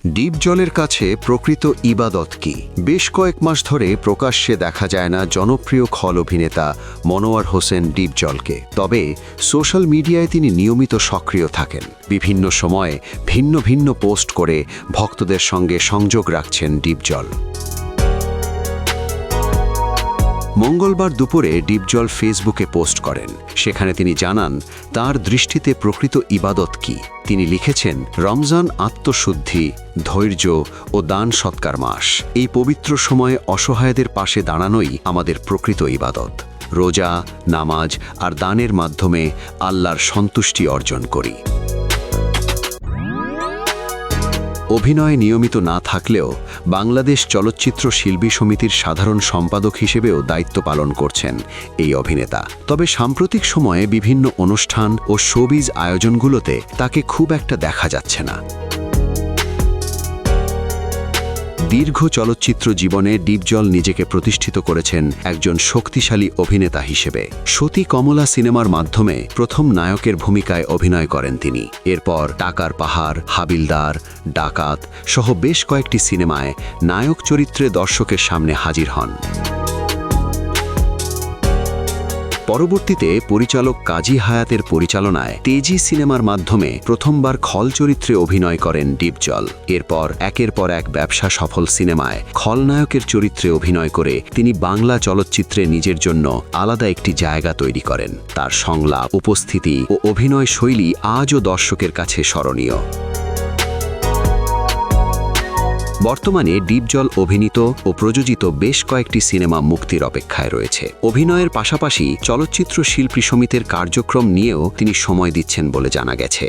ডিপজলের কাছে প্রকৃত ইবাদত কি? বেশ কয়েক মাস ধরে প্রকাশ্যে দেখা যায় না জনপ্রিয় খল অভিনেতা মনোয়ার হোসেন ডিপজলকে। তবে সোশ্যাল মিডিয়ায় তিনি নিয়মিত সক্রিয় থাকেন। বিভিন্ন সময়ে ভিন্ন ভিন্ন পোস্ট করে ভক্তদের সঙ্গে সংযোগ রাখছেন ডিপজল। মঙ্গলবার দুপুরে ডিপজল ফেসবুকে পোস্ট করেন। সেখানে তিনি জানান তার দৃষ্টিতে প্রকৃত ইবাদত কি। তিনি লিখেছেন, রমজান আত্মশুদ্ধি, ধৈর্য ও দান সৎকার মাস। এই পবিত্র সময়ে অসহায়দের পাশে দাঁড়ানোই আমাদের প্রকৃত ইবাদত। রোজা, নামাজ আর দানের মাধ্যমে আল্লাহর সন্তুষ্টি অর্জন করি। অভিনয়ে নিয়মিত না থাকলেও বাংলাদেশ চলচ্চিত্র শিল্পী সমিতির সাধারণ সম্পাদক হিসেবেও দায়িত্ব পালন করছেন এই অভিনেতা। তবে সাম্প্রতিক সময়ে বিভিন্ন অনুষ্ঠান ও শোবিজ আয়োজনগুলোতে তাকে খুব একটা দেখা যাচ্ছে না। দীর্ঘ চলচ্চিত্র জীবনে ডিপজল নিজেকে প্রতিষ্ঠিত করেছেন একজন শক্তিশালী অভিনেতা হিসেবে। সতী কমলা সিনেমার মাধ্যমে প্রথম নায়কের ভূমিকায় অভিনয় করেন তিনি। এরপর টাকার পাহাড়, হাবিলদার, ডাকাত সহ বেশ কয়েকটি সিনেমায় নায়ক চরিত্রে দর্শকের সামনে হাজির হন। পরবর্তীতে পরিচালক কাজী হায়াতের পরিচালনায় তেজি সিনেমার মাধ্যমে প্রথমবার খল চরিত্রে অভিনয় করেন ডিপজল। এরপর একের পর এক ব্যবসা সফল সিনেমায় খলনায়কের চরিত্রে অভিনয় করে তিনি বাংলা চলচ্চিত্রে নিজের জন্য আলাদা একটি জায়গা তৈরি করেন। তার সংলাপ, উপস্থিতি ও অভিনয় শৈলী আজও দর্শকের কাছে স্মরণীয়। বর্তমানে ডিপজল অভিনীত ও প্রযোজিত বেশ কয়েকটি সিনেমা মুক্তির অপেক্ষায় রয়েছে। অভিনয়ের পাশাপাশি চলচ্চিত্র শিল্পী সমিতির কার্যক্রম নিয়েও তিনি সময় দিচ্ছেন বলে জানা গেছে।